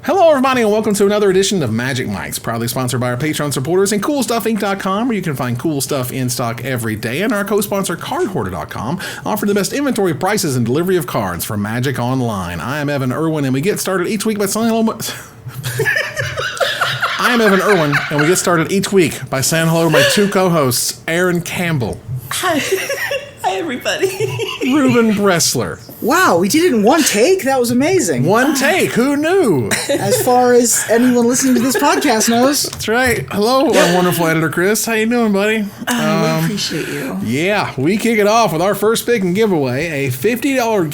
Hello, everybody, and welcome to another edition of Magic Mics, proudly sponsored by our Patreon supporters and CoolStuffInc.com, where you can find cool stuff in stock every day, and our co-sponsor CardHoarder.com, offer the best inventory prices and delivery of cards for Magic Online. I am Evan Irwin, and we get started each week by saying hello. I am Evan Irwin, and we get started each week by saying hello to my two co-hosts, Aaron Campbell. Hi. Hi, everybody. Ruben Bressler. Wow, we did it in one take? That was amazing. One take. Who knew? As far as anyone listening to this podcast knows. That's right. Hello, our wonderful editor, Chris. How you doing, buddy? We appreciate you. Yeah, we kick it off with our first pick and giveaway, a $50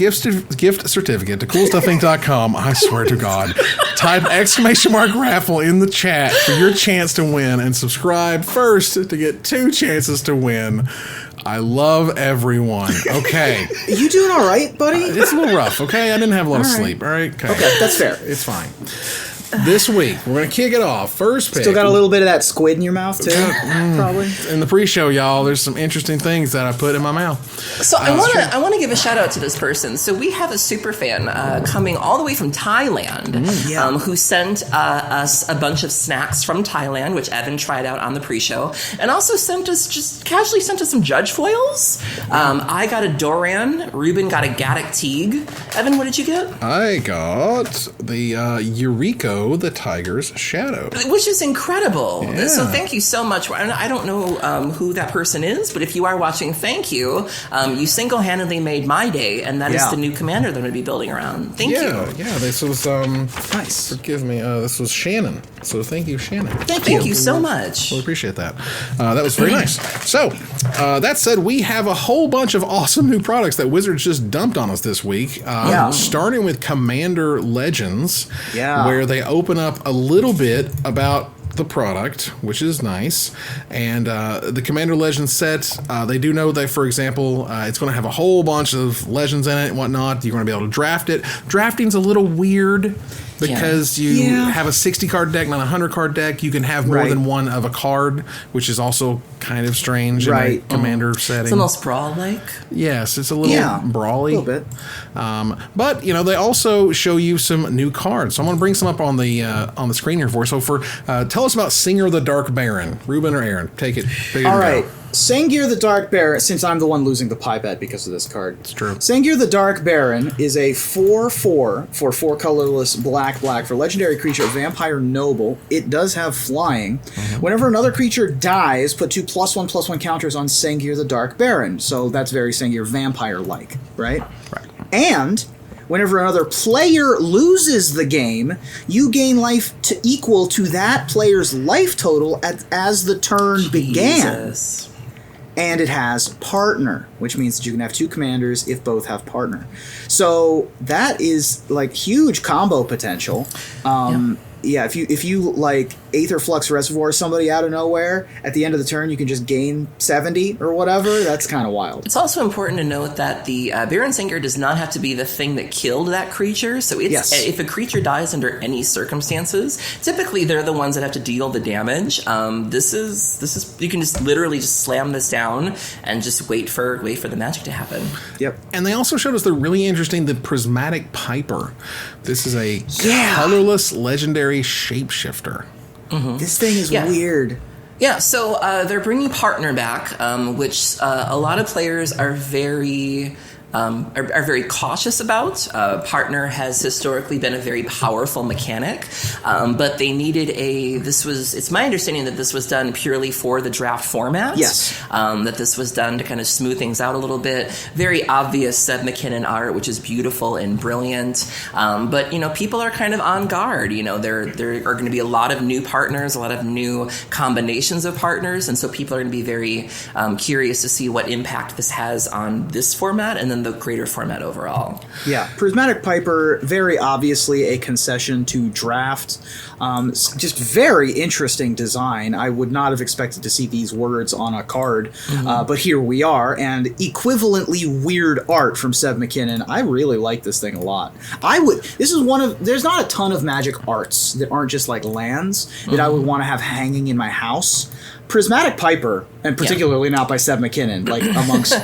gift certificate to CoolStuffInc.com. I swear to God. Type !raffle in the chat for your chance to win, and subscribe first to get 2 chances to win. I love everyone. Okay. You doing all right, buddy? It's a little rough, okay? I didn't have a lot of sleep, all right? Okay, that's fair. It's fine. This week, we're going to kick it off. First pick. Still got a little bit of that squid in your mouth, too? Probably. In the pre-show, y'all, there's some interesting things that I put in my mouth. So I want to give a shout out to this person. So we have a super fan coming all the way from Thailand who sent us a bunch of snacks from Thailand, which Evan tried out on the pre-show, and also casually sent us some judge foils. I got a Doran. Ruben got a Gaddock Teague. Evan, what did you get? I got the Eureka the Tiger's Shadow. Which is incredible. Yeah. So thank you so much. I don't know who that person is, but if you are watching, thank you. You single-handedly made my day, and that is the new commander that I'm going to be building around. Thank you. Yeah, this was, nice. Forgive me, this was Shannon. So thank you, Shannon. Thank you so much. We appreciate that. That was very nice. So, that said, we have a whole bunch of awesome new products that Wizards just dumped on us this week. Starting with Commander Legends, where they open up a little bit about the product, which is nice. And the Commander Legends set, they do know that, for example, it's going to have a whole bunch of legends in it and whatnot. You're going to be able to draft it. Drafting's a little weird because you have a 60-card deck, not a 100-card deck. You can have more than one of a card, which is also kind of strange in a Commander setting. It's almost Brawl-like. Yes, it's a little brawly. A little bit. But, they also show you some new cards. So I'm going to bring some up on the screen here for you. So tell us about Sengir the Dark Baron. Ruben or Aaron? Take it. All right. Sengir the Dark Baron, since I'm the one losing the pie bet because of this card. It's true. Sengir the Dark Baron is a 4/4 for 4 colorless black for legendary creature Vampire Noble. It does have flying. Whenever another creature dies, put 2 +1/+1 counters on Sengir the Dark Baron. So that's very Sengir Vampire-like, right? Right. And whenever another player loses the game, you gain life equal to that player's life total as the turn began. And it has partner, which means that you can have 2 commanders if both have partner. So that is like huge combo potential. If you like Aetherflux Reservoir somebody out of nowhere, at the end of the turn you can just gain 70 or whatever. That's kind of wild. It's also important to note that the Baron Sengir does not have to be the thing that killed that creature. So if a creature dies under any circumstances, typically they're the ones that have to deal the damage. This is you can just literally just slam this down and just wait for the magic to happen. Yep. And they also showed us the really interesting the Prismatic Piper. This is a colorless legendary shapeshifter. This thing is weird. Yeah, so they're bringing partner back, which a lot of players are very cautious about. Partner has historically been a very powerful mechanic, but they needed it's my understanding that this was done purely for the draft format. Yes. That this was done to kind of smooth things out a little bit. Very obvious Seb McKinnon art, which is beautiful and brilliant. But, people are kind of on guard. There are going to be a lot of new partners, a lot of new combinations of partners, and so people are going to be very curious to see what impact this has on this format and then the greater format overall. Yeah, Prismatic Piper, very obviously a concession to draft. Just very interesting design. I would not have expected to see these words on a card, but here we are, and equivalently weird art from Seb McKinnon. I really like this thing a lot. There's not a ton of Magic arts that aren't just like lands that I would want to have hanging in my house. Prismatic Piper, and particularly not by Seb McKinnon, like amongst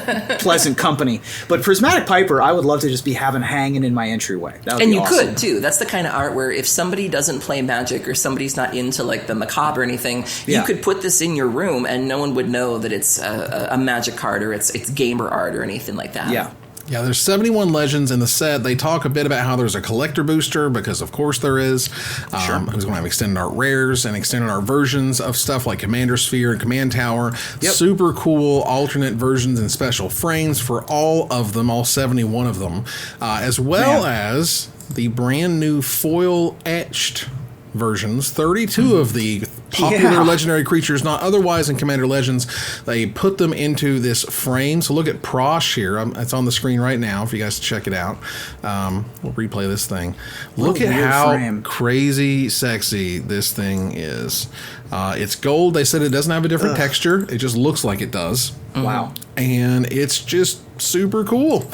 pleasant company, but Prismatic Piper, I would love to just be having hanging in my entryway. That would and be you awesome. could too. That's the kind of art where if somebody doesn't play Magic or somebody's not into like the macabre or anything, you could put this in your room and no one would know that it's a Magic card or it's gamer art or anything like that. Yeah. Yeah, there's 71 legends in the set. They talk a bit about how there's a collector booster, because of course there is. Who's going to have extended art rares and extended art versions of stuff like Commander Sphere and Command Tower. Yep. Super cool alternate versions and special frames for all of them, all 71 of them, as well as the brand new foil etched versions, 32 of the popular legendary creatures not otherwise in Commander Legends. They put them into this frame. So look at Prosh here. It's on the screen right now if you guys check it out. We'll replay this thing. Look at how crazy sexy this thing is. It's gold. They said it doesn't have a different texture. It just looks like it does. Wow. And it's just super cool.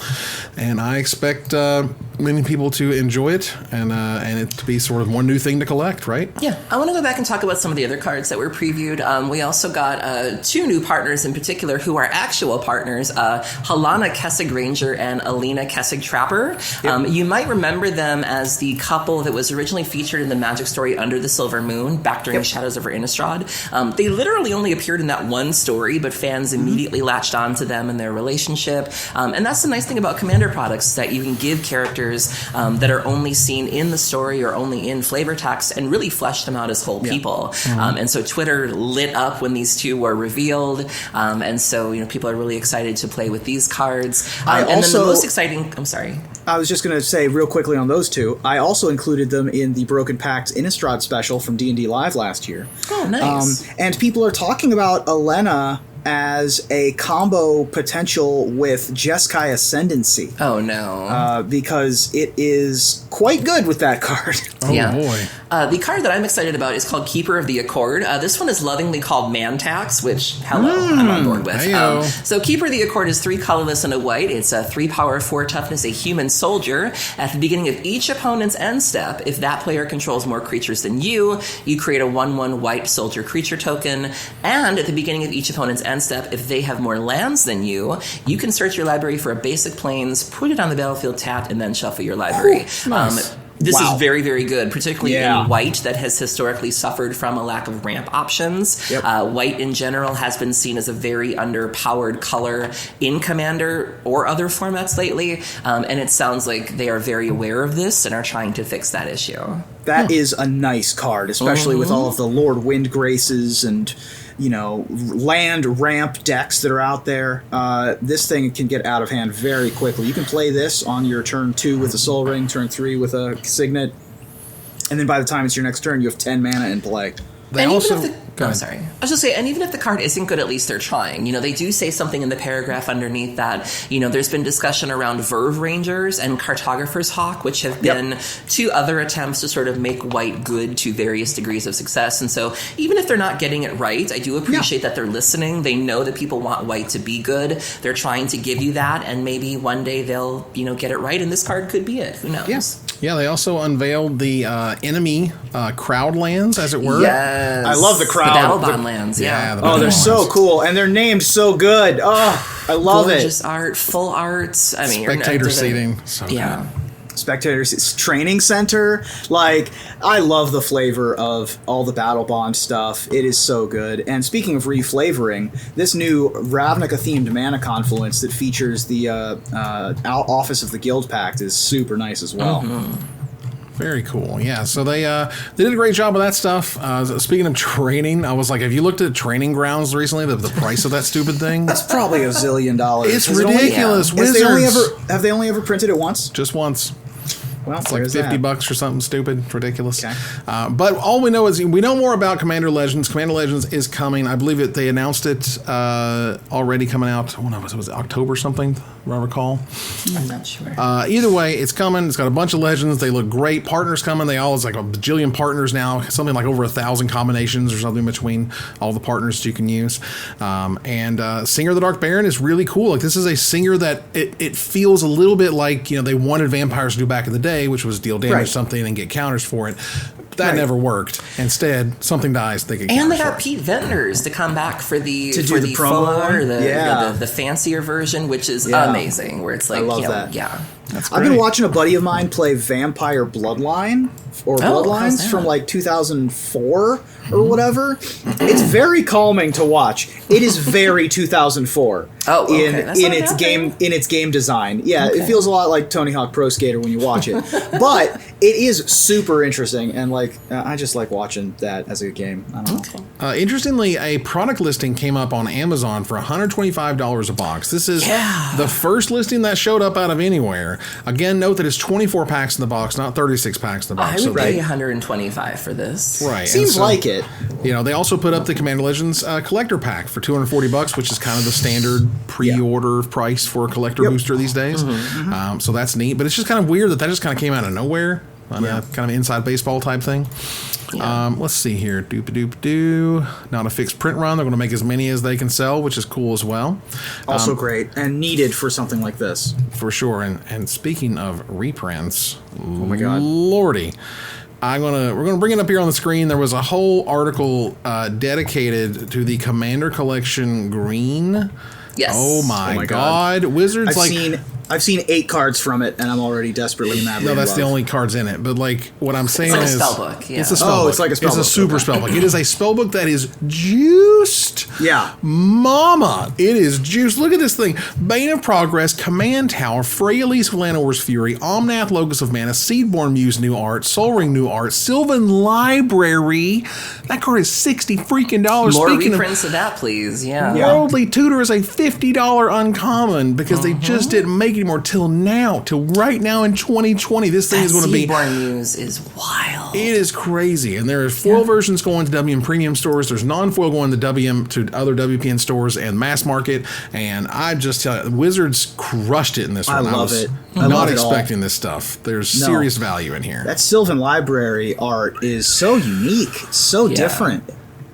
And I expect many people to enjoy it and it to be sort of one new thing to collect, right? Yeah. I want to go back and talk about some of the other cards that were previewed. We also got two new partners in particular who are actual partners, Halana Kessig Ranger and Alina Kessig Trapper. Yep. You might remember them as the couple that was originally featured in the Magic story Under the Silver Moon back during Shadows over Innistrad. They literally only appeared in that one story, but fans immediately latched on to them and their relationship. And that's the nice thing about Commander products, that you can give characters that are only seen in the story or only in flavor text and really flesh them out as whole people. And so Twitter lit up when these two were revealed. And so, people are really excited to play with these cards. And then the most exciting... I'm sorry. I was just going to say real quickly on those two, I also included them in the Broken Pact Innistrad special from D&D Live last year. Oh, nice. And people are talking about Elena as a combo potential with Jeskai Ascendancy. Oh, no. Because it is quite good with that card. Oh, boy. The card that I'm excited about is called Keeper of the Accord. This one is lovingly called Mantax, which, I'm on board with. So Keeper of the Accord is 3 colorless and a white. It's a 3 power, 4 toughness, a human soldier. At the beginning of each opponent's end step, if that player controls more creatures than you create a 1/1 white soldier creature token. And at the beginning of each opponent's end step, if they have more lands than you can search your library for a basic plains, put it on the battlefield tapped, and then shuffle your library. Nice. This is very, very good, particularly in white that has historically suffered from a lack of ramp options. White in general has been seen as a very underpowered color in Commander or other formats lately, and it sounds like they are very aware of this and are trying to fix that issue. That is a nice card, especially with all of the Lord Windgraces and land ramp decks that are out there. This thing can get out of hand very quickly. You can play this on your turn 2 with a Soul Ring, turn 3 with a Signet, and then by the time it's your next turn, you have 10 mana in play. Sorry. I was just saying, and even if the card isn't good, at least they're trying. They do say something in the paragraph underneath that, there's been discussion around Verve Rangers and Cartographer's Hawk, which have been 2 other attempts to sort of make white good to various degrees of success. And so even if they're not getting it right, I do appreciate that they're listening. They know that people want white to be good. They're trying to give you that, and maybe one day they'll, get it right, and this card could be it. Who knows? Yes. Yeah, they also unveiled the enemy crowd lands, as it were. Yes. I love the crowd. The Battle Bond lands, they're so cool, and they're named so good. Oh, I love Gorgeous art, full art. I mean, spectator seating. So good. Spectators, training center. I love the flavor of all the Battle Bond stuff. It is so good. And speaking of reflavoring, this new Ravnica-themed mana confluence that features the Office of the Guild Pact is super nice as well. Very cool. Yeah, so they did a great job with that stuff. Speaking of training, I was like, have you looked at Training Grounds recently? The price of that stupid thing? That's probably $1 zillion. It's ridiculous. Have they only ever printed it once? Just once. Well, it's like $50 or something stupid, ridiculous. Okay. But all we know is we know more about Commander Legends. Commander Legends is coming. I believe they announced it already coming out. When was it October something? If I recall. I'm not sure. Either way, it's coming. It's got a bunch of legends. They look great. Partners coming. It's like a bajillion partners now. Something like over 1,000 combinations or something between all the partners that you can use. And Sengir the Dark Baron is really cool. This is a Sengir that it feels a little bit like they wanted vampires to do back in the day, which was deal damage something and get counters for it. That never worked. Instead, something dies. They get and they got Pete Ventners to come back for the promo or the fancier version, which is amazing. Where it's like, I love that. Yeah. I've been watching a buddy of mine play Vampire Bloodline or Bloodlines from like 2004 or whatever. It's very calming to watch. It is very 2004 in its game design. Yeah, it feels a lot like Tony Hawk Pro Skater when you watch it, but it is super interesting, and like I just like watching that as a game. I don't know. Interestingly, a product listing came up on Amazon for $125 a box. This is the first listing that showed up out of anywhere. Again, note that it's 24 packs in the box, not 36 packs in the box. I would pay $125 for this. Right. Seems like it. You know, they also put up the Commander Legends collector pack for $240, which is kind of the standard pre-order price for a collector booster these days. So that's neat, but it's just kind of weird that just kind of came out of nowhere on a kind of inside baseball type thing. Let's see here. Not a fixed print run. They're going to make as many as they can sell, which is cool as well. Also great and needed for something like this. For sure. And speaking of reprints, oh my God, Lordy. We're gonna bring it up here on the screen. There was a whole article dedicated to the Commander Collection Green. Yes. Oh my God. Wizards I've seen 8 cards from it, and I'm already desperately mad. No, that's the only cards in it. But like what I'm saying is, it's like a spellbook. Yeah. It's a spellbook. It's like a spellbook. It's a super spellbook. It is a spellbook that is juiced. Yeah, mama, it is juiced. Look at this thing: Bane of Progress, Command Tower, Freyalise Llanowar's Fury, Omnath Locus of Mana, Seedborn Muse new art, Sol Ring new art, Sylvan Library. That card is $60 freaking. More reprints of that, please. Yeah. Worldly Tutor is a $50 uncommon because they just didn't make anymore till right now in 2020. This thing is going to be. Seedborn Muse is wild. It is crazy, and there's foil versions going to WM premium stores. There's non-foil going to WM to other WPN stores and mass market. And I just tell you, Wizards crushed it in this one. I love it. Not expecting this stuff. There's serious value in here. That Sylvan Library art is so unique, so different.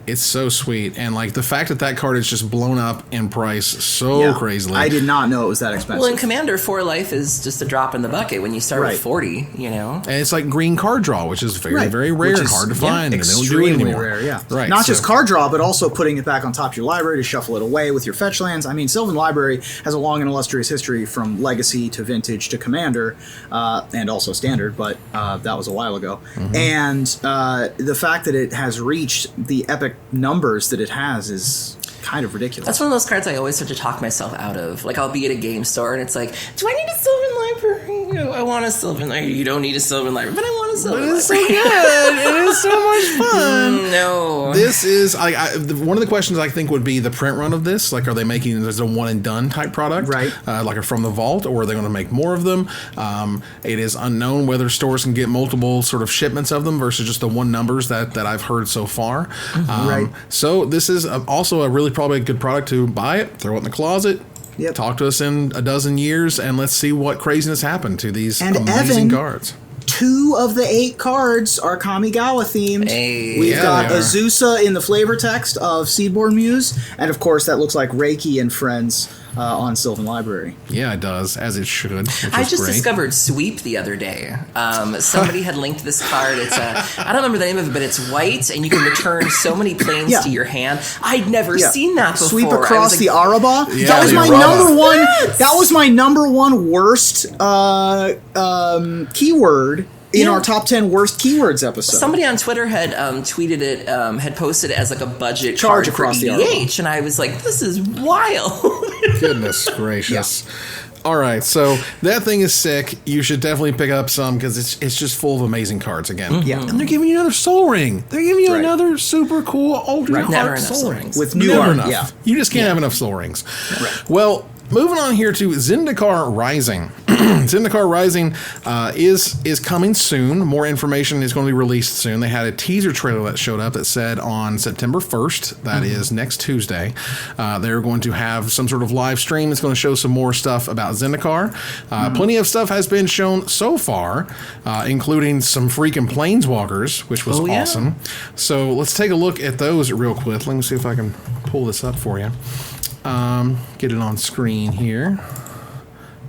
It's so sweet, and like the fact that card is just blown up in price so crazily. I did not know it was that expensive. Well, in Commander, 4 life is just a drop in the bucket when you start with 40. You know, and it's like green card draw, which is very very rare and hard to find. And they don't do it anymore. Rare, right. Not just card draw, but also putting it back on top of your library to shuffle it away with your Fetchlands. I mean, Sylvan Library has a long and illustrious history from Legacy to Vintage to Commander, and also Standard, but that was a while ago. And the fact that it has reached the epic numbers that it has is kind of ridiculous. That's one of those cards I always have to talk myself out of. Like, I'll be at a game store and it's like, do I need a Sylvan Library? I want a Sylvan Library. You don't need a Sylvan Library, but I want a Sylvan Library. It's so good. It is so much fun. No. This is, one of the questions I think would be the print run of this. Like, are they making it as a one and done type product? Right. Like a from the vault, or are they going to make more of them? It is unknown whether stores can get multiple sort of shipments of them versus just the one numbers that I've heard so far. Right. So this is also probably a good product to buy it, throw it in the closet. Yep. Talk to us in a dozen years, and let's see what craziness happened to these amazing cards. 2 of the 8 cards are Kamigawa themed. Hey. We've got Azusa in the flavor text of Seedborn Muse, and of course that looks like Reiki and Friends on Sylvan Library. Yeah, it does, as it should. I just discovered Sweep the other day. Somebody had linked this card. It's I don't remember the name of it, but it's white, and you can return so many planes to your hand. I'd never seen that before. Sweep across the Araba. Yeah, that was my number one. That was my number one worst keyword in our top 10 worst keywords episode. Somebody on Twitter had tweeted it, had posted it as like a budget charge card across for EDH, and I was like, this is wild. Goodness gracious. All right, so that thing is sick. You should definitely pick up some because it's just full of amazing cards again. Yeah. And they're giving you another Sol Ring. They're giving you another super cool alternate art Sol Rings. With new art. Enough. Yeah. You just can't have enough Sol Rings. Right. Well, moving on here to Zendikar Rising. Zendikar Rising is coming soon. More information is going to be released soon. They had a teaser trailer that showed up that said on September 1st, that is next Tuesday, they're going to have some sort of live stream that's going to show some more stuff about Zendikar. Plenty of stuff has been shown so far, including some freaking Planeswalkers, which was awesome. So let's take a look at those real quick. Let me see if I can pull this up for you. Get it on screen here.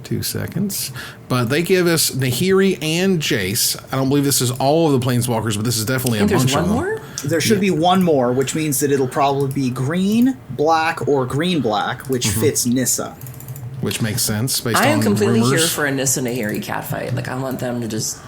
2 seconds. But they give us Nahiri and Jace. I don't believe this is all of the Planeswalkers, but this is definitely a bunch of them. There's one more? There should be one more, which means that it'll probably be green, black, or green-black, which fits Nissa. Which makes sense based on I am completely rumors. here for a Nissa Nahiri catfight. Like, I want them to just,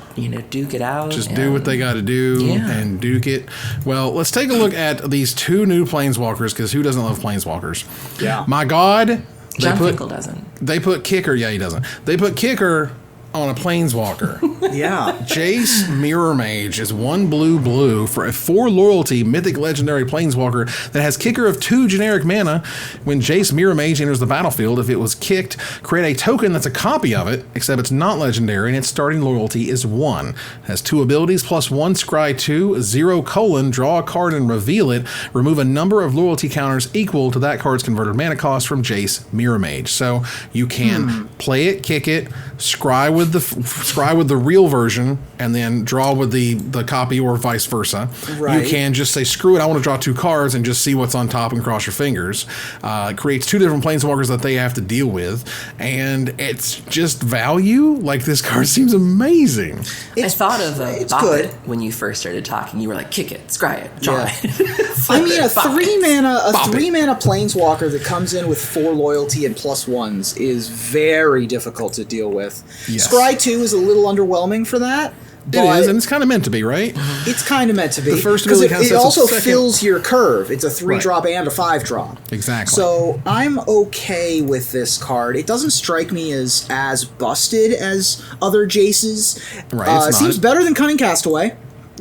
duke it out. Just do what they got to do and duke it. Well, let's take a look at these 2 new Planeswalkers, because who doesn't love Planeswalkers? Yeah. My God. John Finkel doesn't. They put Kicker. Yeah, he doesn't. They put Kicker on a Planeswalker. Yeah. Jace Mirrormage is 1 blue for a 4 loyalty mythic legendary Planeswalker that has Kicker of 2 generic mana. When Jace Mirrormage enters the battlefield, if it was kicked, create a token that's a copy of it, except it's not legendary, and its starting loyalty is 1. Has 2 abilities, +1 scry 2, 0: draw a card and reveal it. Remove a number of loyalty counters equal to that card's converted mana cost from Jace Mirrormage. So you can play it, kick it, scry with the real version, and then draw with the copy, or vice versa. Right. You can just say, screw it, I want to draw 2 cards and just see what's on top and cross your fingers. It creates 2 different Planeswalkers that they have to deal with, and it's just value. Like, this card seems amazing. I thought of it's Bop good. It when you first started talking. You were like, kick it, scry it, draw it. I mean, a Bop it. 3-mana Planeswalker that comes in with 4 loyalty and +1s is very difficult to deal with. Yes. Scry 2 is a little underwhelming for that. It is, and it's kind of meant to be, right? It's kind of meant to be. The first because ability it kind of also sets a second- fills your curve. It's a 3-drop and a 5-drop. Exactly. So I'm okay with this card. It doesn't strike me as busted as other Jaces. Right, It it's seems not. better than Cunning Castaway.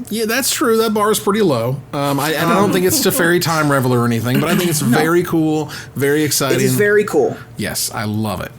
Yeah, that's true. That bar is pretty low. And I don't think it's Teferi Time Reveler or anything, but I think it's very cool, very exciting. It is very cool. Yes, I love it.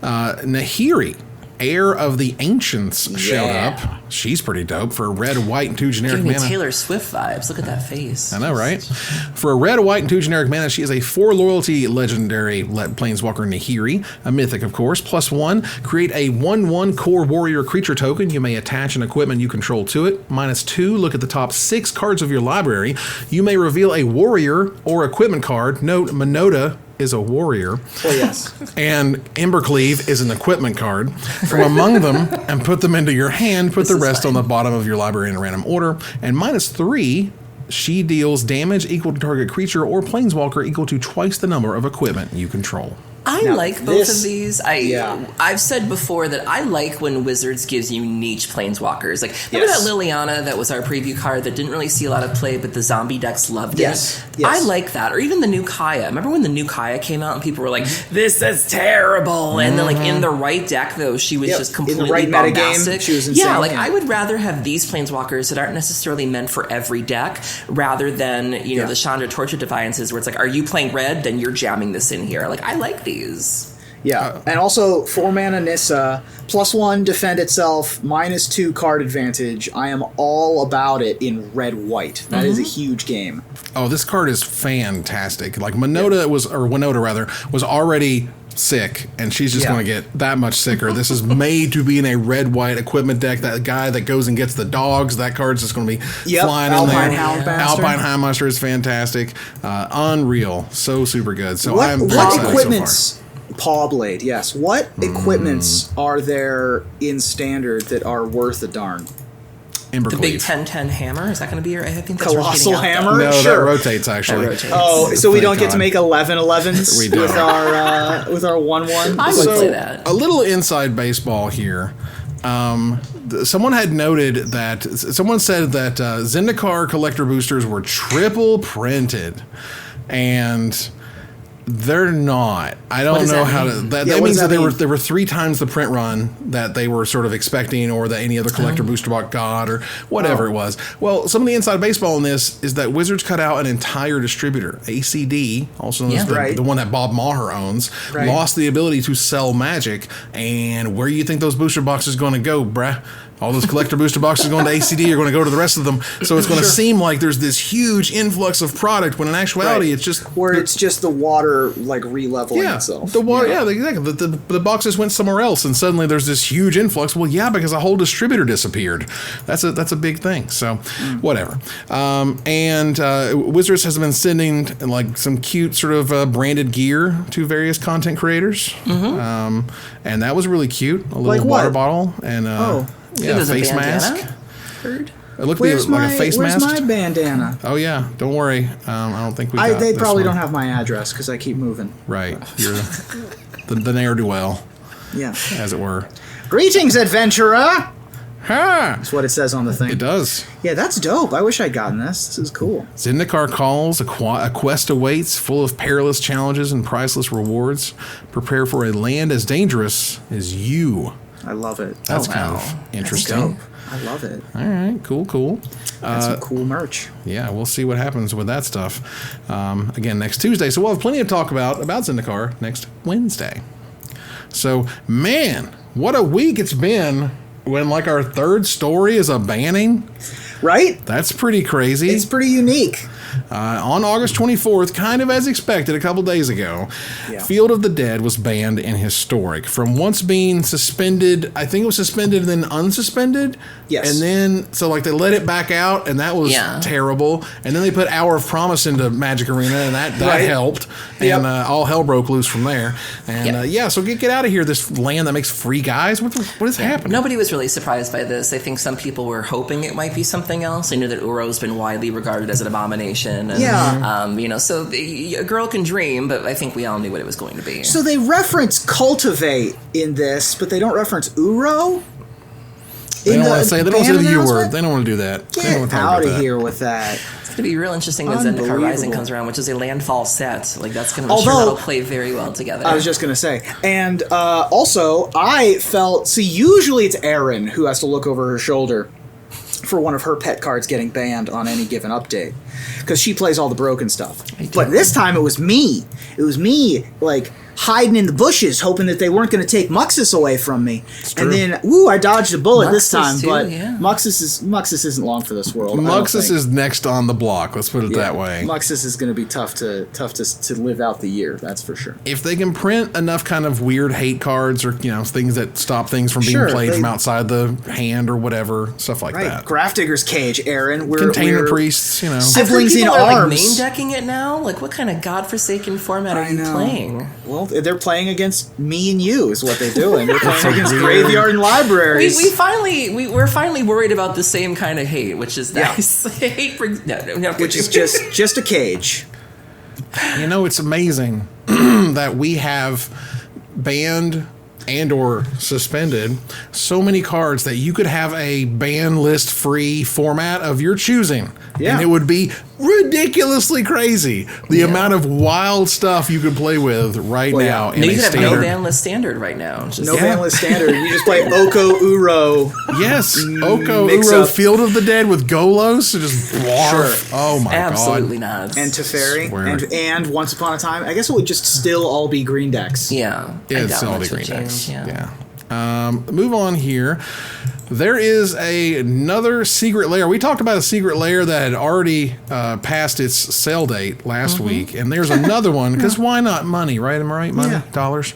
Nahiri, Heir of the Ancients, showed up. She's pretty dope for a red, white, and 2 generic Giving me mana. Taylor Swift vibes. Look at that face. I know, right? For a red, white, and 2 generic mana, she is a 4 loyalty legendary Planeswalker Nahiri, a mythic, of course. +1, create a 1/1 core warrior creature token. You may attach an equipment you control to it. -2, look at the top 6 cards of your library. You may reveal a warrior or equipment card. Note, Minota is a warrior. Oh, yes. And Embercleave is an equipment card from among them, and put them into your hand. Put the rest on the bottom of your library in a random order. And -3, she deals damage equal to target creature or Planeswalker equal to twice the number of equipment you control. I Now, like both this- of these. yeah. I've said before that I like when Wizards gives you niche planeswalkers. Like, remember Yes. that Liliana that was our preview card that didn't really see a lot of play, but the zombie decks loved Yes. it? Yes. I like that. Or even the new Kaya. Remember when the new Kaya came out and people were like, this is terrible. And then, like, in the right deck, though, she was Yep. just In completely the right metagame, bombastic. she was insane, Yeah, like, yeah. I would rather have these planeswalkers that aren't necessarily meant for every deck rather than, you know, the Chandra Torture Defiances where it's like, are you playing red? Then you're jamming this in here. Like, I like these. Yeah, and also 4-mana Nissa, +1 defend itself, -2 card advantage. I am all about it in red-white. That is a huge game. Oh, this card is fantastic. Like, Winota was already sick, and she's just going to get that much sicker. This is made to be in a red-white equipment deck. That guy that goes and gets the dogs, that card's just going to be flying Alpine in there. Houndmaster. Alpine Houndmaster is fantastic. Unreal. So super good. So I'm What excited so equipments... far. Pawblade, yes. What equipments are there in Standard that are worth a darn? Embercleave. The big 10-10 hammer? Is that going to be your... I think that's Colossal rotating out, hammer? No, Sure. that rotates, actually. That rotates. Oh, so we Thank don't get to God. make 11-11s We don't. with our 1/1? I would play that. A little inside baseball here. Someone had noted that someone said that Zendikar collector boosters were triple printed, and they're not. I don't does know that how to. mean? That Yeah, what means does that that mean? there were 3 times the print run that they were sort of expecting, or that any other collector booster box got, or whatever it was. Well, some of the inside baseball in this is that Wizards cut out an entire distributor. ACD, also known as Right. the one that Bob Maher owns, lost the ability to sell Magic. And where do you think those booster boxes going to go, bruh? all those collector booster boxes going to ACD are going to go to the rest of them. So it's going to seem like there's this huge influx of product when in actuality it's just... Where it's just the water, like, re-leveling itself. The water, exactly. The boxes went somewhere else and suddenly there's this huge influx. Well, yeah, because a whole distributor disappeared. That's a big thing. So, whatever. And Wizards has been sending, like, some cute sort of branded gear to various content creators. And that was really cute. A little water bottle and face mask. Heard? It looked like a face mask. Where's my bandana? Oh yeah, don't worry. I don't think we got They this probably one. don't have my address because I keep moving. Right, you're the ne'er-do-well, as it were. Greetings, adventurer. Ha! That's what it says on the thing. It does. Yeah, that's dope. I wish I'd gotten this. This is cool. Zendikar calls. A quest awaits, full of perilous challenges and priceless rewards. Prepare for a land as dangerous as you. I love it. That's kind of interesting. I love it. All right, cool. That's some cool merch. Yeah, we'll see what happens with that stuff. Again, next Tuesday. So we'll have plenty to talk about Zendikar next Wednesday. So, man, what a week it's been when, like, our third story is a banning. Right? That's pretty crazy. It's pretty unique. On August 24th, kind of as expected a couple days ago, Field of the Dead was banned in Historic. From once being suspended, I think it was suspended and then unsuspended. Yes. And then, so like they let it back out, and that was terrible. And then they put Hour of Promise into Magic Arena, and that helped. And all hell broke loose from there. And so get out of here, this land that makes free guys. What is happening? Nobody was really surprised by this. I think some people were hoping it might be something else. They knew that Uro's been widely regarded as an abomination. And, so a girl can dream, but I think we all knew what it was going to be. So they reference Cultivate in this, but they don't reference Uro? They don't want to say the U word. They don't want to do that. Get out of here with that. It's going to be real interesting when Zendikar Rising comes around, which is a landfall set. Like, that's going to that'll play very well together. I was just going to say. And also, I felt... See, usually it's Erin who has to look over her shoulder for one of her pet cards getting banned on any given update, because she plays all the broken stuff. But this time it was me. It was me, like, hiding in the bushes, hoping that they weren't going to take Muxus away from me. And then, I dodged a bullet this time. But Muxus isn't long for this world. Muxus is next on the block. Let's put it that way. Muxus is going to be tough to live out the year. That's for sure. If they can print enough kind of weird hate cards or things that stop things from being played from outside the hand or whatever, stuff like that. Grafdigger's Cage, Aaron. Container Priests. Siblings in arms. Like main decking it now. Like, what kind of godforsaken format are you playing? Well, they're playing against me and you is what they're doing. They're playing against Graveyard and Libraries. We're finally worried about the same kind of hate, which is nice. Hate brings which is just a cage. It's amazing that we have banned and or suspended so many cards that you could have a ban list free format of your choosing. And it would be ridiculously crazy the amount of wild stuff you could play with now in you a could standard. have no ban list standard right now. Ban list standard. You just play Oko Uro. Yes, Oko Uro, Field of the Dead with Golos. Just oh my god, absolutely not. And Teferi and Once Upon a Time. I guess it would just still all be green decks. It's all the green decks. Move on here. There is another secret lair. We talked about a secret lair that had already passed its sale date last week, and there's another one, because why not? Money, right? Am I right? Money, dollars.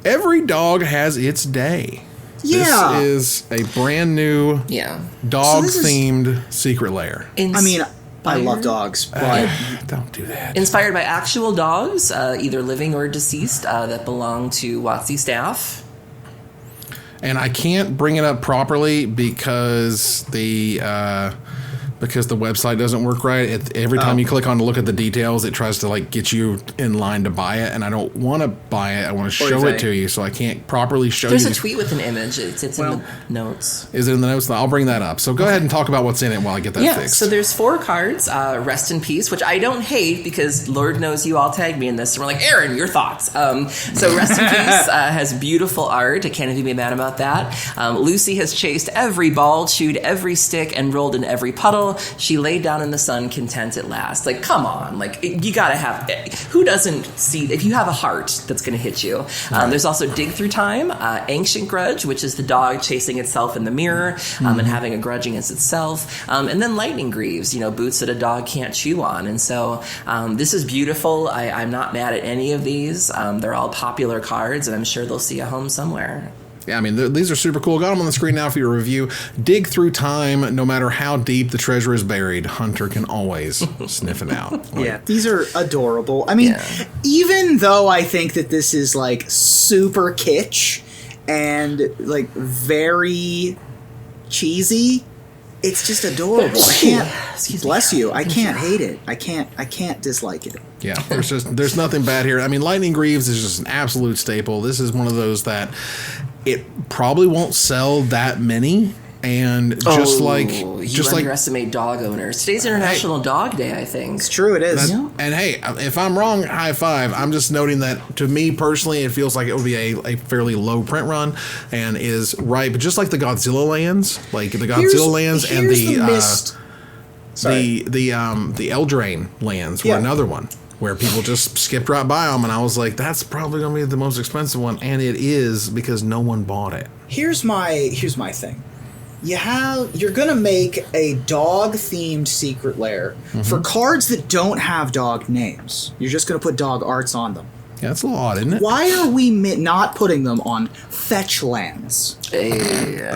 Every dog has its day. This is a brand new dog-themed secret lair. I love dogs, but don't do that. Inspired by actual dogs, either living or deceased, that belong to WotC staff. And I can't bring it up properly because the website doesn't work right. Every time you click on to look at the details, it tries to get you in line to buy it, and I don't want to buy it. I want to show it to you, so I can't properly show you. There's a tweet with an image. It's in the notes. Is it in the notes? I'll bring that up. So go ahead and talk about what's in it while I get that fixed. So there's 4 cards. Rest in Peace, which I don't hate because Lord knows you all tagged me in this. And we're like, Aaron, your thoughts. So Rest in Peace has beautiful art. I can't even be mad about that. Lucy has chased every ball, chewed every stick, and rolled in every puddle. well, she laid down in the sun, content at last. Like, come on. Like, you gotta have it. Who doesn't see, if you have a heart that's gonna hit you. There's also Dig Through Time, Ancient Grudge, which is the dog chasing itself in the mirror and having a grudge against itself. And then Lightning Greaves, boots that a dog can't chew on. And so this is beautiful. I'm not mad at any of these. They're all popular cards, and I'm sure they'll see a home somewhere. Yeah, I mean, these are super cool. Got them on the screen now for your review. Dig Through Time. No matter how deep the treasure is buried, Hunter can always sniff it out. Yeah, these are adorable. I mean, even though I think that this is like super kitsch and like very cheesy, it's just adorable. I can't bless you. I can't hate it. I can't dislike it. Yeah, there's nothing bad here. I mean, Lightning Greaves is just an absolute staple. This is one of those that it probably won't sell that many. And just you underestimate dog owners. Today's International Dog Day, I think. It's true, it is. And hey, if I'm wrong, high five. I'm just noting that to me personally, it feels like it would be a fairly low print run, and is right. But just like the Godzilla lands, and the Eldraine lands were another one where people just skipped right by them, and I was like, that's probably going to be the most expensive one, and it is because no one bought it. Here's my thing. You're gonna make a dog-themed secret lair for cards that don't have dog names. You're just gonna put dog arts on them. Yeah, that's a little odd, isn't it? Why are we not putting them on Fetchlands?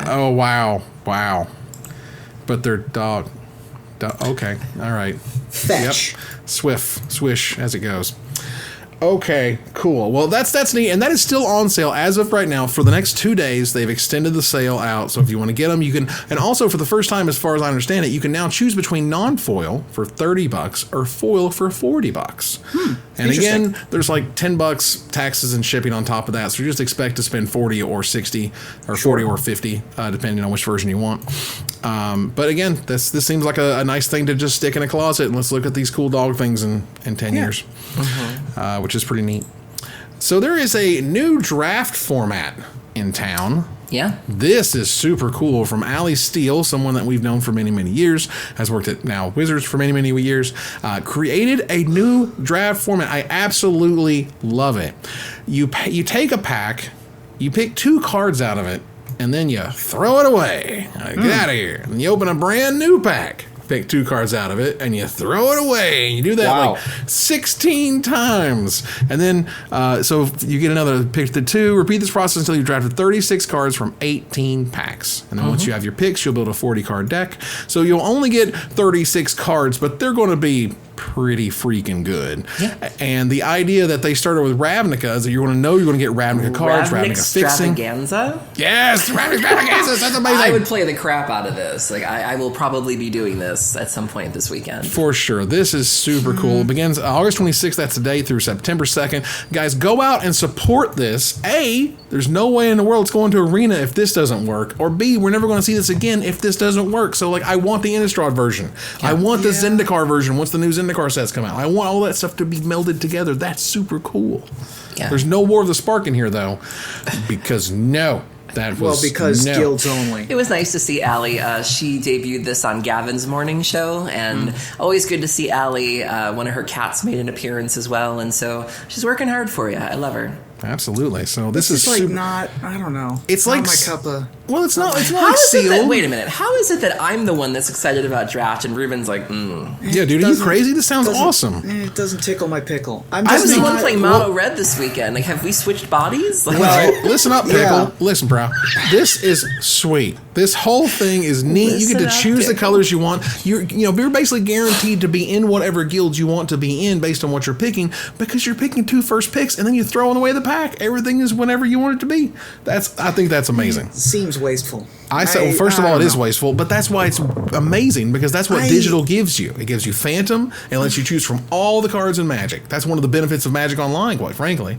Oh wow. But they're dog. Okay, all right. Fetch. Yep. Swish as it goes. Okay, cool. Well, that's neat, and that is still on sale as of right now. For the next 2 days, they've extended the sale out, so if you want to get them, you can. And also, for the first time, as far as I understand it, you can now choose between non-foil for $30 or foil for $40. And again, there's like $10 taxes and shipping on top of that, so you just expect to spend 40 or 60 or 40 or 50, depending on which version you want. But again, this seems like a nice thing to just stick in a closet, and let's look at these cool dog things in 10 years. Which is pretty neat. So there is a new draft format in town. Yeah. This is super cool from Allie Steele, someone that we've known for many, many years, has worked at now Wizards for many, many years, created a new draft format. I absolutely love it. You take a pack, you pick 2 cards out of it, and then you throw it away. Get out of here. And you open a brand new pack. Pick 2 cards out of it, and you throw it away. And you do that like 16 times. And then, so you get another pick the 2. Repeat this process until you've drafted 36 cards from 18 packs. And then once you have your picks, you'll build a 40-card deck. So you'll only get 36 cards, but they're going to be pretty freaking good. Yeah. And the idea that they started with Ravnica is that you're going to get Ravnica cards, Ravnica fixing. Extravaganza? Yes, Ravnica Extravaganza. That's amazing. I would play the crap out of this. Like, I will probably be doing this at some point this weekend. For sure. This is super cool. It begins August 26th, that's today, through September 2nd. Guys, go out and support this. A, there's no way in the world it's going to Arena if this doesn't work. Or B, we're never going to see this again if this doesn't work. So, I want the Innistrad version. I want the Zendikar version once the new Zendikar sets come out. I want all that stuff to be melded together. That's super cool. Yeah. There's no War of the Spark in here, though, because guilds only. It was nice to see Allie. She debuted this on Gavin's morning show, and always good to see Allie. One of her cats made an appearance as well, and so she's working hard for you. I love her. Absolutely. So this is like not. I don't know. It's not like my cup of. Well, it's not. It's not how like is it Seal. that, wait a minute. How is it that I'm the one that's excited about draft and Ruben's like, Yeah, dude, are you crazy? This sounds awesome. It doesn't tickle my pickle. I was the one playing Mono Red this weekend. Like, have we switched bodies? Well, listen up, Pickle. Yeah. Listen, bro. This is sweet. This whole thing is neat. You get to choose the colors you want. You're basically guaranteed to be in whatever guilds you want to be in based on what you're picking, because you're picking 2 first picks and then you're throwing away the pack. Everything is whenever you want it to be. I think that's amazing. Seems wasteful. First of all, it is wasteful, but that's why it's amazing, because that's what digital gives you. It gives you Phantom and lets you choose from all the cards in Magic. That's one of the benefits of Magic Online, quite frankly.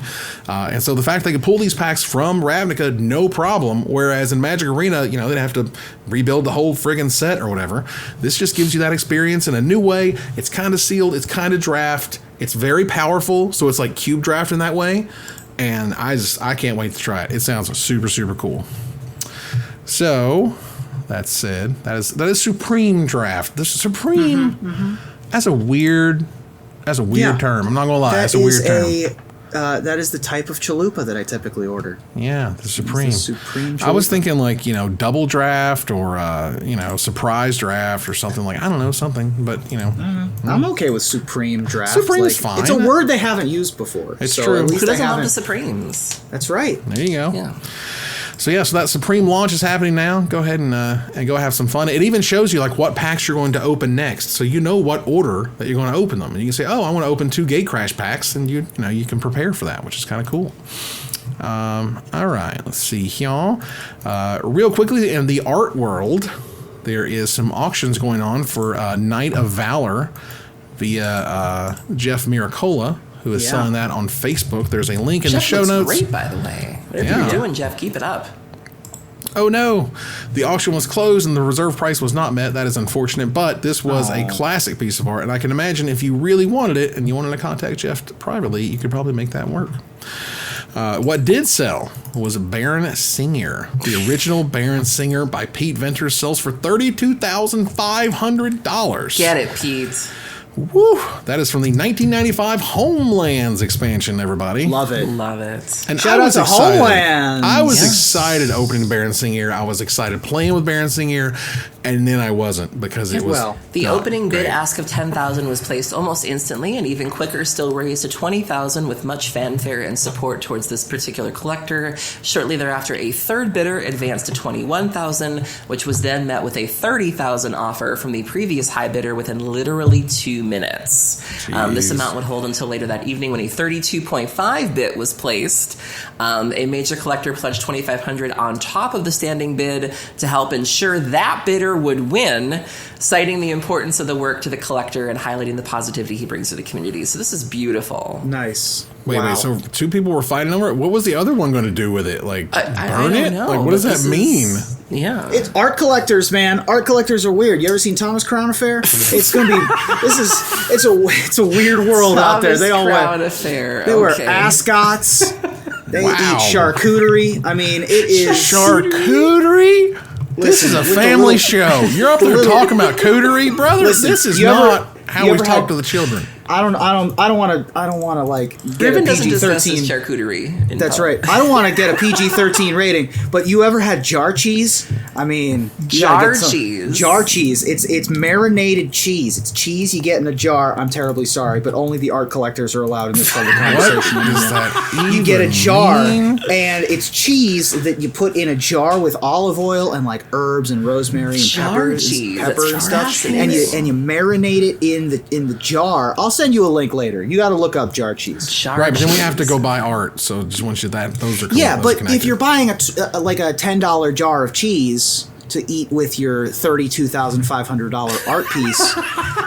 And so the fact they could pull these packs from Ravnica, no problem, whereas in Magic Arena, they'd have to rebuild the whole friggin' set or whatever. This just gives you that experience in a new way. It's kind of sealed. It's kind of draft. It's very powerful, so it's like cube draft in that way. And I can't wait to try it. It sounds super, super cool. So that said, that is Supreme Draft. This is Supreme. That's a weird term. I'm not gonna lie. That's a weird term. That is the type of chalupa that I typically order. Yeah, the Supreme. It's the Supreme chalupa. I was thinking like, double draft or, surprise draft or something like, I don't know, something, but, I'm okay with Supreme draft. Supreme is fine. It's a word they haven't used before. It's true. Who doesn't love the Supremes? That's right. There you go. Yeah. So that Supreme launch is happening now. Go ahead and go have some fun. It even shows you like what packs you're going to open next, so you know what order that you're going to open them. And you can say, "Oh, I want to open 2 Gatecrash packs," and you can prepare for that, which is kind of cool. All right, let's see here. Real quickly, in the art world, there is some auctions going on for Knight of Valor via Jeff Miracola, who is selling that on Facebook. There's a link in the show notes. Great, by the way. Whatever you're doing, Jeff, keep it up. Oh no, the auction was closed and the reserve price was not met. That is unfortunate, but this was a classic piece of art, and I can imagine if you really wanted it and you wanted to contact Jeff privately, you could probably make that work. What did sell was Baron Sengir. The original Baron Sengir by Pete Venters sells for $32,500. Get it, Pete. Woo! That is from the 1995 Homelands expansion, everybody. Love it. Love it. And Shout out to Homelands. I was excited opening Baron Sengir. I was excited playing with Baron Sengir, and then I wasn't because it was the opening bid ask of $10,000 was placed almost instantly, and even quicker still raised to $20,000 with much fanfare and support towards this particular collector. Shortly thereafter, a third bidder advanced to $21,000, which was then met with a $30,000 offer from the previous high bidder within literally 2 minutes. This amount would hold until later that evening when a 32.5 bid was placed. A major collector pledged $2,500 on top of the standing bid to help ensure that bidder would win, citing the importance of the work to the collector and highlighting the positivity he brings to the community. So this is beautiful. Nice. Wait, so 2 people were fighting over it? What was the other one going to do with it? Like, burn it? Know, like, what does that mean? Yeah. It's art collectors, man. Art collectors are weird. You ever seen Thomas Crown Affair? It's going to be, it's a weird world out there. They all Crown Affair. They wear ascots. They eat charcuterie. I mean, it is charcuterie. This is a family show. You're up there talking about cootery, brother. This is not how we talk to the children. I don't want to like get Gavin a PG-13 charcuterie. That's right. I don't want to get a PG-13 rating. But you ever had jar cheese? I mean, jar cheese. Jar cheese. It's marinated cheese. It's cheese you get in a jar. I'm terribly sorry, but only the art collectors are allowed in this part of the conversation. What does that you get a jar, and it's cheese that you put in a jar with olive oil and like herbs and rosemary and pepper and stuff, and you marinate it in the jar. I'll send you a link later. You got to look up jar cheese. Right, but then we have to go buy art. So just want you those are cool. Yeah, but if you're buying a $10 jar of cheese to eat with your $32,500 art piece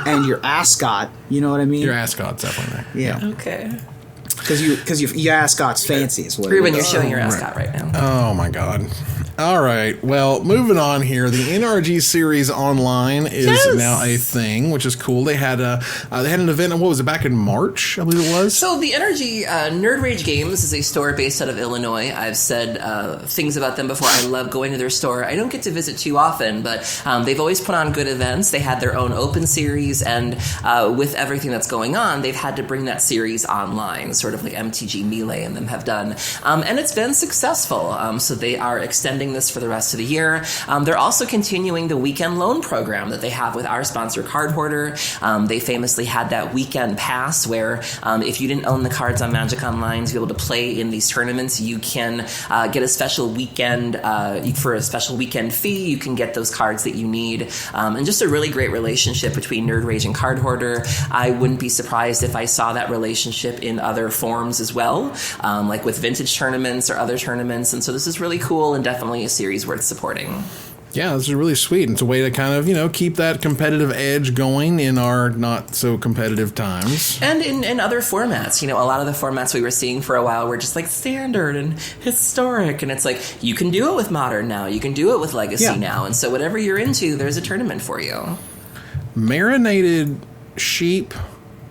and your ascot, you know what I mean? Your ascot's definitely there. Yeah. Okay. Because your ascot's fancy is what it is. Ruben, you're showing your ascot right now. Oh my God. All right. Well, moving on here. The NRG Series Online is now a thing, which is cool. They had an event. What was it, back in March? I believe it was. So the NRG Nerd Rage Games is a store based out of Illinois. I've said things about them before. I love going to their store. I don't get to visit too often, but they've always put on good events. They had their own open series, and with everything that's going on, they've had to bring that series online, sort of like MTG Melee and them have done. And it's been successful. So they are extending this for the rest of the year. They're also continuing the weekend loan program that they have with our sponsor, Card Hoarder. They famously had that weekend pass where if you didn't own the cards on Magic Online to be able to play in these tournaments, you can get a special weekend, for a special weekend fee, you can get those cards that you need. And just a really great relationship between Nerd Rage and Card Hoarder. I wouldn't be surprised if I saw that relationship in other forms as well, like with vintage tournaments or other tournaments. And so this is really cool and definitely a series worth supporting. Yeah, this is really sweet. It's a way to kind of, keep that competitive edge going in our not so competitive times. And in other formats, a lot of the formats we were seeing for a while were just like standard and historic. And it's like, you can do it with modern now. You can do it with legacy now. And so whatever you're into, there's a tournament for you. Marinated sheep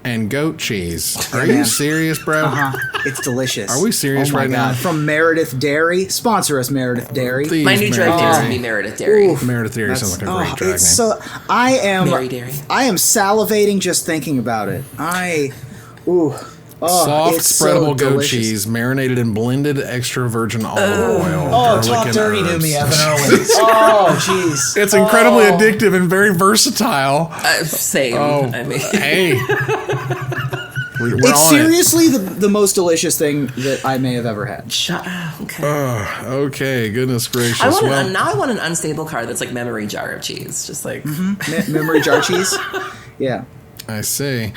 and goat cheese. Are you serious, bro? It's delicious. Are we serious right now? From Meredith Dairy. Sponsor us, Meredith Dairy. Please, my new drag name is going to be Meredith Dairy. Oof, Meredith Dairy sounds like a great drag name. So, I am salivating just thinking about it. Soft, spreadable goat cheese, marinated in blended extra virgin olive oil. Talk dirty to me, Evan Owens. Jeez. It's incredibly addictive and very versatile. Same. I mean, hey. It's seriously the most delicious thing that I may have ever had. Okay. Okay, goodness gracious. Now I want an unstable card that's like memory jar of cheese. Just like... memory jar cheese? Yeah. I see.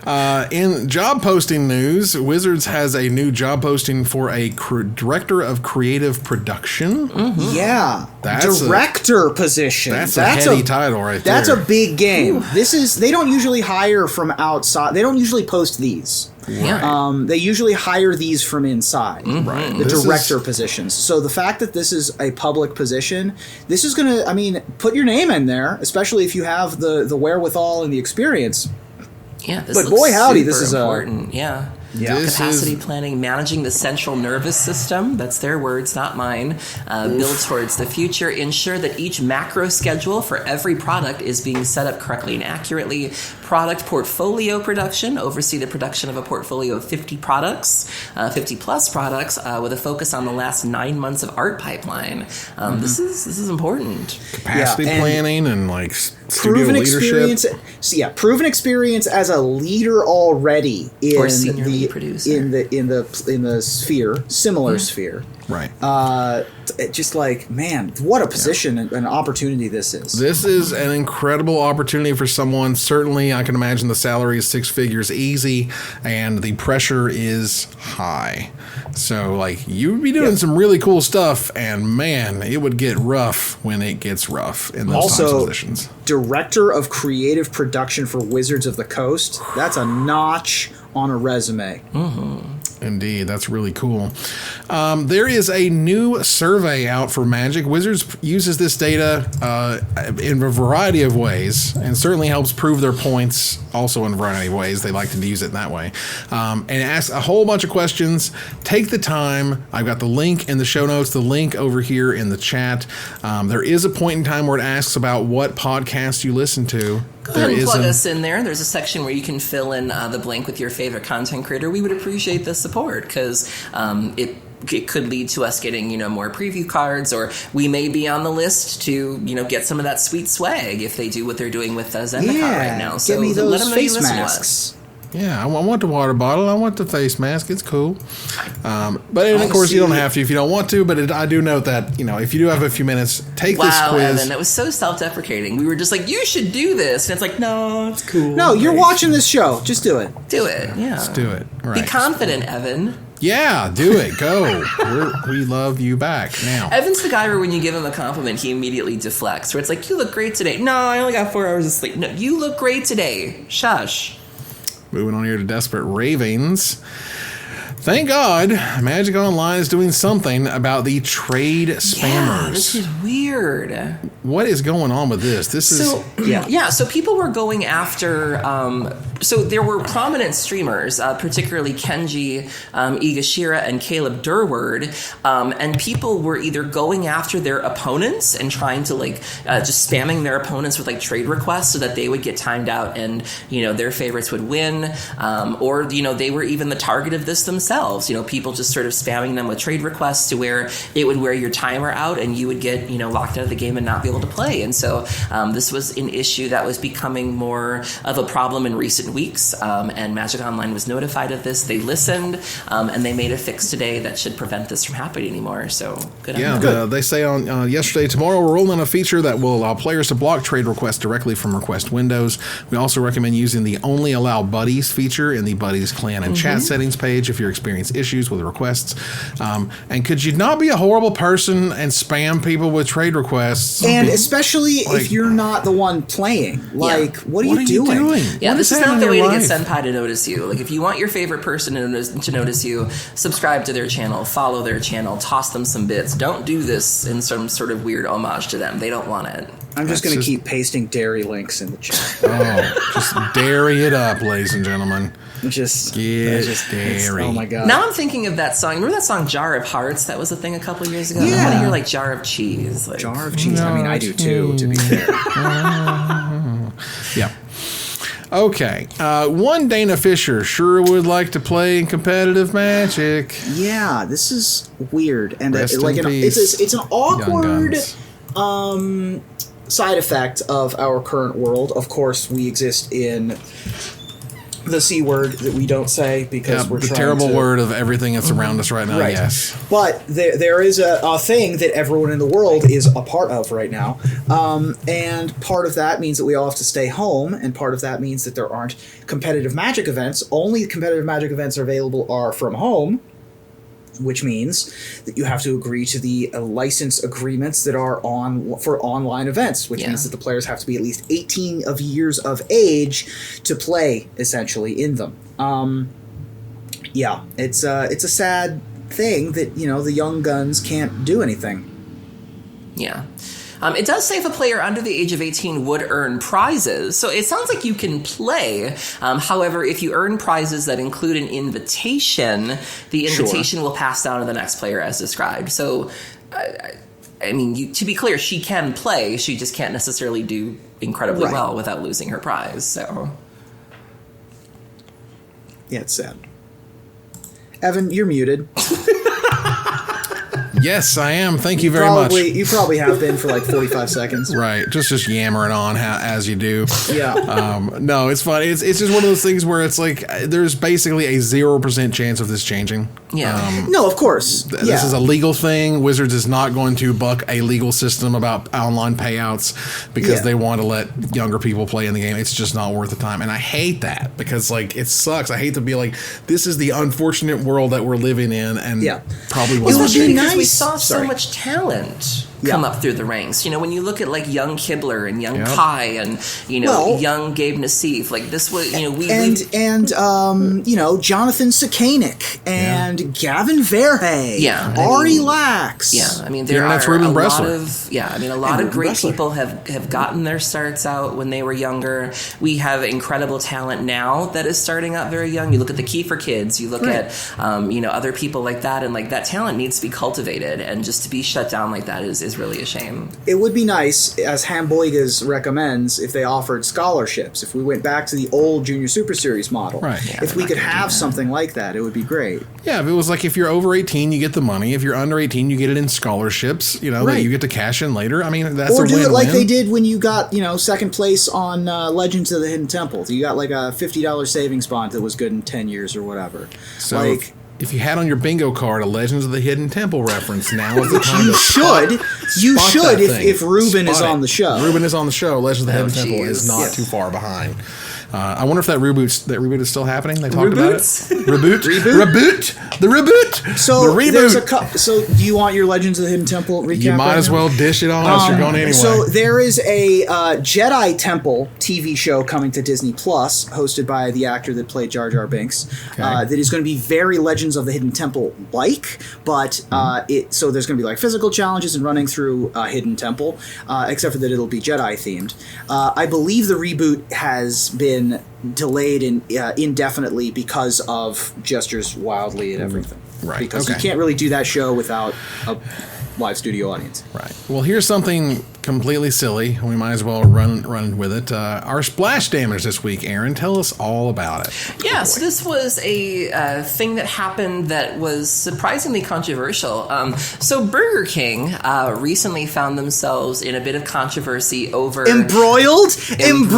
In job posting news, Wizards has a new job posting for a director of creative production. Yeah, director position. That's a heady title right there. That's a big game. They don't usually hire from outside. They don't usually post these. Right. They usually hire these from inside. Right. The director positions. So the fact that this is a public position, this is going to, put your name in there, especially if you have the wherewithal and the experience. Yeah, but boy, howdy, this is important. Capacity planning, managing the central nervous system, that's their words, not mine, build towards the future, ensure that each macro schedule for every product is being set up correctly and accurately, product portfolio production, oversee the production of a portfolio of 50 products, 50 plus products, with a focus on the last 9 months of art pipeline. This is important. Capacity planning and like proven experience. Proven experience as a leader already in the sphere, similar sphere. Right. Just like, man, what a position and an opportunity this is. This is an incredible opportunity for someone. Certainly, I can imagine the salary is 6 figures easy, and the pressure is high. So, like, you would be doing some really cool stuff, and man, it would get rough when it gets rough in those kinds of positions. Director of creative production for Wizards of the Coast. That's a notch on a resume. Indeed, that's really cool. There is a new survey out for Magic. Wizards uses this data in a variety of ways, and certainly helps prove their points also in a variety of ways. They like to use it that way. And ask a whole bunch of questions. Take the time. I've got the link in the show notes, the link over here in the chat. There is a point in time where it asks about what podcast you listen to. Go ahead and plug us in there. There's a section where you can fill in the blank with your favorite content creator. We would appreciate the support because it could lead to us getting, more preview cards, or we may be on the list to, get some of that sweet swag if they do what they're doing with Zendikar right now. So give me those let them know face you listen masks. To us. Yeah, I want the water bottle. I want the face mask. It's cool. But of course, you don't have to if you don't want to. But I do note that, if you do have a few minutes, take this quiz. Wow, Evan, that was so self-deprecating. We were just like, you should do this. And it's like, no, it's cool. No, you're watching this show. Just do it. Do it, yeah. Just do it. Right. Be confident, Evan. Yeah, do it. Go. We love you back now. Evan's the guy where when you give him a compliment, he immediately deflects. Where it's like, you look great today. No, I only got 4 hours of sleep. No, you look great today. Shush. Moving on here to Desperate Ravings. Thank God, Magic Online is doing something about the trade spammers. Yeah, this is weird. What is going on with this? So people were going after. So there were prominent streamers, particularly Kenji Igashira and Caleb Durward, and people were either going after their opponents and trying to just spamming their opponents with trade requests so that they would get timed out and their favorites would win, or they were even the target of this themselves. People just sort of spamming them with trade requests to where it would wear your timer out and you would get locked out of the game and not be able to play. And so this was an issue that was becoming more of a problem in recent weeks, and Magic Online was notified of this. They listened, and they made a fix today that should prevent this from happening anymore. So good. Yeah, they say on tomorrow we're rolling out a feature that will allow players to block trade requests directly from request windows. We also recommend using the only allow buddies feature in the buddies clan and chat settings page if you're experiencing issues with requests. And could you not be a horrible person and spam people with trade requests? And especially if you're not the one playing. What are you doing? Yeah, this is not the way to get Senpai to notice you. If you want your favorite person to notice you, subscribe to their channel, follow their channel, toss them some bits. Don't do this in some sort of weird homage to them. They don't want it. I'm just going to keep pasting dairy links in the chat. Oh, just dairy it up, ladies and gentlemen. Just dairy. Oh my god. Now I'm thinking of that song. Remember that song Jar of Hearts? That was a thing a couple years ago. Yeah. I want to hear like Jar of Cheese. Like, Jar of cheese. I mean, I do too, to be fair. Yeah. Okay. One Dana Fischer sure would like to play in competitive Magic. Yeah, this is weird, and Rest like in peace, it's an awkward Young Guns. side effect of our current world. Of course, we exist in the C word that we don't say because we're the trying terrible to, word of everything that's around us right now. Right. Yes. But there is a thing that everyone in the world is a part of right now. And part of that means that we all have to stay home, and part of that means that there aren't competitive Magic events. Only competitive Magic events available are from home, which means that you have to agree to the license agreements that are for online events, which means that the players have to be at least 18 years of age to play, essentially, in them. It's a sad thing that, the young guns can't do anything. Yeah. It does say if a player under the age of 18 would earn prizes. So it sounds like you can play. However, if you earn prizes that include an invitation, the invitation will pass down to the next player as described. So, I mean, to be clear, she can play. She just can't necessarily do incredibly well without losing her prize. So, yeah, it's sad. Evan, you're muted. Yes, I am. Thank you very much. You probably have been for like 45 seconds. Right. Just yammering on as you do. Yeah. No, it's funny. It's just one of those things where it's like there's basically a 0% chance of this changing. Yeah. No, of course. This is a legal thing. Wizards is not going to buck a legal system about online payouts because they want to let younger people play in the game. It's just not worth the time. And I hate that because it sucks. I hate to be like, this is the unfortunate world that we're living in and probably It would be nice. We saw so much talent come up through the ranks. When you look at like young Kibler and young Kai and young Gabe Nassif, like this was Jonathan Sakanik and Gavin Verhey, Ari Lax. Yeah, I mean there are a lot of great people have gotten their starts out when they were younger. We have incredible talent now that is starting out very young. You look at the Kiefer kids, you look at other people like that, and like that talent needs to be cultivated, and just to be shut down like that is really a shame. It would be nice, as Hamboigas recommends, if they offered scholarships. If we went back to the old Junior Super Series model. Right. Yeah, if we could have something like that, it would be great. Yeah, if it was like if you're over 18, you get the money. If you're under 18, you get it in scholarships, that you get to cash in later. I mean, that's a win-win. Or do it like they did when you got, second place on Legends of the Hidden Temple. You got like a $50 savings bond that was good in 10 years or whatever. So if you had on your bingo card a Legends of the Hidden Temple reference, now is the time you should if Ruben is on the show. Ruben is on the show. Legends of the Hidden Temple is not too far behind. I wonder if that reboot is still happening. They talked about it. Reboot. The reboot. So the reboot. So do you want your Legends of the Hidden Temple recap? You might as well dish it on us. You're going anyway. So there is a Jedi Temple TV show coming to Disney Plus, hosted by the actor that played Jar Jar Binks. That is going to be very Legends of the Hidden Temple like, but so there's going to be like physical challenges and running through Hidden Temple, except for that it'll be Jedi themed. I believe the reboot has been delayed indefinitely because of gestures wildly and everything. Right. Because you can't really do that show without a live studio audience. Right. Well, here's something completely silly. We might as well run with it. Our splash damage this week, Aaron. Tell us all about it. Yeah, so this was a thing that happened that was surprisingly controversial. So Burger King recently found themselves in a bit of controversy over... Embroiled in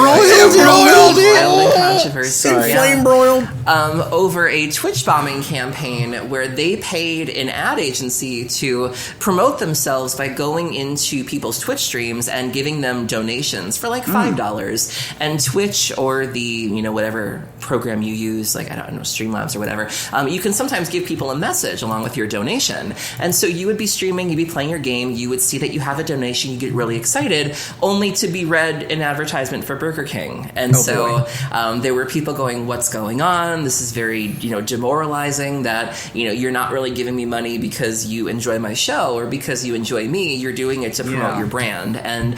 controversy. Flame-broiled. Over a Twitch bombing campaign where they paid an ad agency to promote themselves by going into people's Twitch streams and giving them donations for like $5. And Twitch or the, whatever program you use, like, I don't know, Streamlabs or whatever, you can sometimes give people a message along with your donation. And so you would be streaming, you'd be playing your game, you would see that you have a donation, you get really excited, only to be read an advertisement for Burger King. And there there were people going, what's going on? This is very, demoralizing that, you're not really giving me money because you enjoy my show or because you enjoy me. You're doing it to promote your brand. And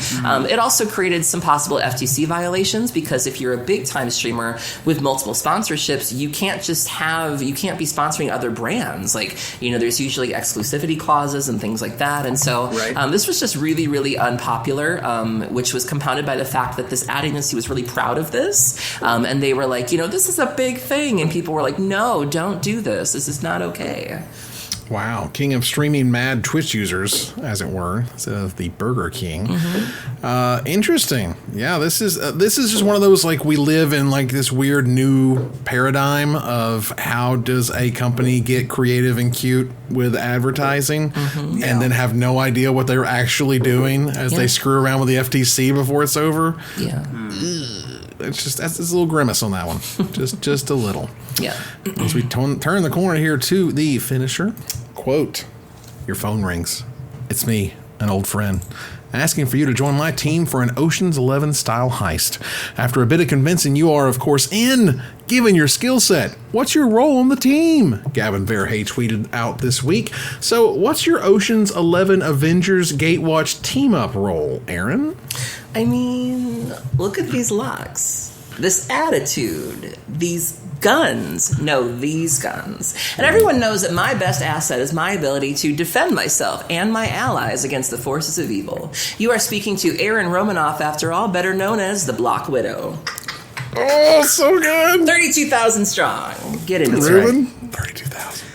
it also created some possible FTC violations because if you're a big time streamer with multiple sponsorships, you can't be sponsoring other brands. Like, there's usually exclusivity clauses and things like that. And so this was just really, really unpopular, which was compounded by the fact that this ad agency was really proud of this. And they were like, this is a big thing. And people were like, no, don't do this. This is not okay. Wow, king of streaming mad Twitch users, as it were, instead of the Burger King. Interesting. Yeah, this is just one of those, like, we live in like this weird new paradigm of how does a company get creative and cute with advertising and then have no idea what they're actually doing as they screw around with the FTC before it's over. Yeah. That's a little grimace on that one. just a little. Yeah. As we turn the corner here to the finisher. Quote, your phone rings. It's me, an old friend, asking for you to join my team for an Ocean's 11 style heist. After a bit of convincing, you are, of course, in, given your skill set. What's your role on the team? Gavin Verhey tweeted out this week. So what's your Ocean's 11 Avengers Gatewatch team-up role, Aaron? I mean, look at these locks. This attitude, these guns. No, these guns. And everyone knows that my best asset is my ability to defend myself and my allies against the forces of evil. You are speaking to Aaron Romanoff, after all, better known as the Block Widow. Oh, so good. 32,000 strong. Get into it. Ruben? 32,000.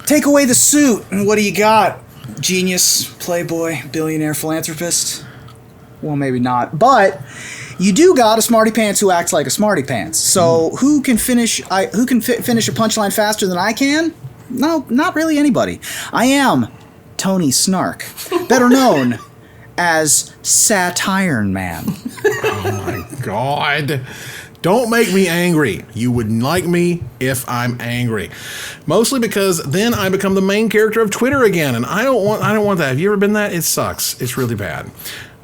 Take away the suit, and what do you got? Genius, playboy, billionaire, philanthropist? Well, maybe not, but you do got a smarty pants who acts like a smarty pants. So who can finish a punchline faster than I can? No, not really anybody. I am Tony Snark, better known as Satiron Man. Oh my God. Don't make me angry. You wouldn't like me if I'm angry. Mostly because then I become the main character of Twitter again, and I don't want that. Have you ever been that? It sucks. It's really bad.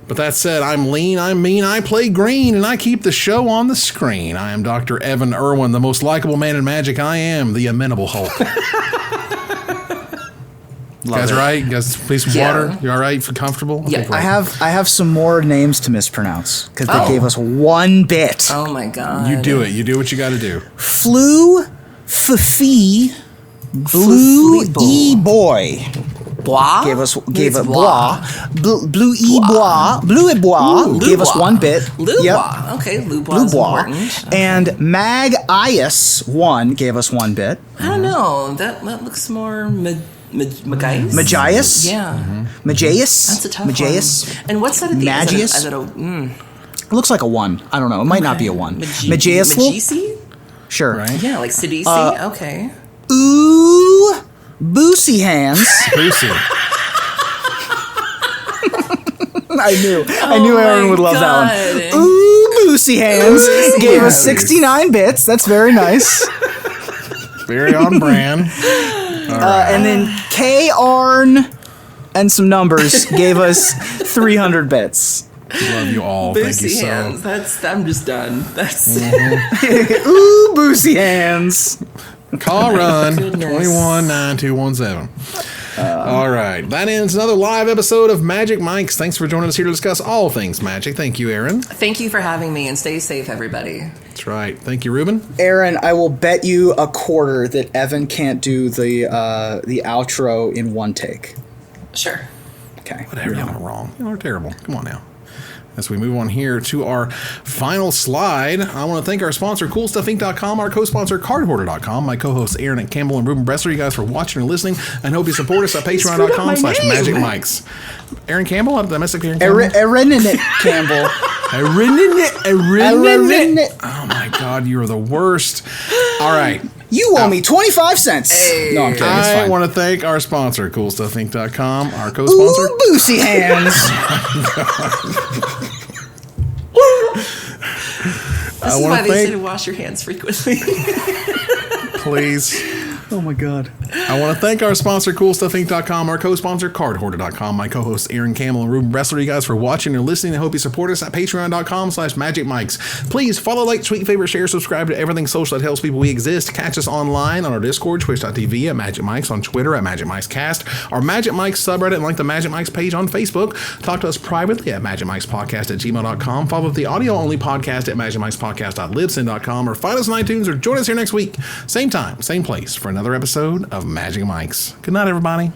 But that said, I'm lean, I'm mean, I play green, and I keep the show on the screen. I am Dr. Evan Irwin, the most likable man in Magic. I am the amenable Hulk. You guys all right? You guys please some water? You all right? Feel comfortable? Yeah. I have some more names to mispronounce because they gave us one bit. Oh my God. You do it. You do what you got to do. Flu, Fifi, Blue E Boy. Bois? Gave us Blue E Bois. Blue E Bois gave us one bit. Bois. Okay, Blue Bois. Blue Bois. Okay. And Mag Ias 1 gave us one bit. I don't know. That looks more Magias? Magias? Yeah. Magias? That's a tough Magias? one. And what's that at the end? Is it It looks like a 1. I don't know. It might not be a 1. Magias? Magisi? Sure. Right. Yeah, like Sidisi? Okay. Ooh, Boosie Hands. Boosie. I knew Aaron would love that one. Ooh, Boosie Hands gave us 69 bits. That's very nice. Very on brand. And then K Arn and some numbers gave us 300 bits. Love you all. Thank you so. Hands. I'm just done. That's Ooh, Boosie Hands. Call run 219217. All right. That ends another live episode of Magic Mics. Thanks for joining us here to discuss all things Magic. Thank you, Aaron. Thank you for having me, and stay safe, everybody. That's right. Thank you, Ruben. Aaron, I will bet you a quarter that Evan can't do the outro in one take. Sure. Okay. Whatever. Y'all are wrong. Y'all are terrible. Come on now. As we move on here to our final slide, I want to thank our sponsor, CoolStuffInc.com, our co-sponsor, Cardhoarder.com, my co-hosts, Aaron Campbell and Ruben Bressler. You guys for watching and listening, and hope you support us at Patreon.com/MagicMics. Aaron Campbell? Did I mess up Aaron Campbell? Aaron Campbell. Oh my God, you are the worst. All right. You owe me 25 cents. Hey. No, I'm kidding. It's fine. I want to thank our sponsor, CoolStuffInc.com, our co-sponsor. Ooh, Boosie Hands. This is why they say to wash your hands frequently. Please. Oh my god. I want to thank our sponsor, CoolStuffInc.com, our co-sponsor, CardHoarder.com, my co-hosts, Aaron Campbell and Ruben Bressler. You guys for watching and listening. I hope you support us at Patreon.com/MagicMikes. Please follow, like, tweet, favorite, share, subscribe to everything social that helps people we exist. Catch us online on our Discord, twitch.tv at Magic Mikes, on Twitter at Magic Mikes Cast, our Magic Mikes subreddit, and like the Magic Mikes page on Facebook. Talk to us privately at MagicMikesPodcast@gmail.com. Follow the audio-only podcast at MagicMikesPodcast.libsyn.com, or find us on iTunes, or join us here next week. Same time, same place, for another episode of Magic Mikes. Good night, everybody.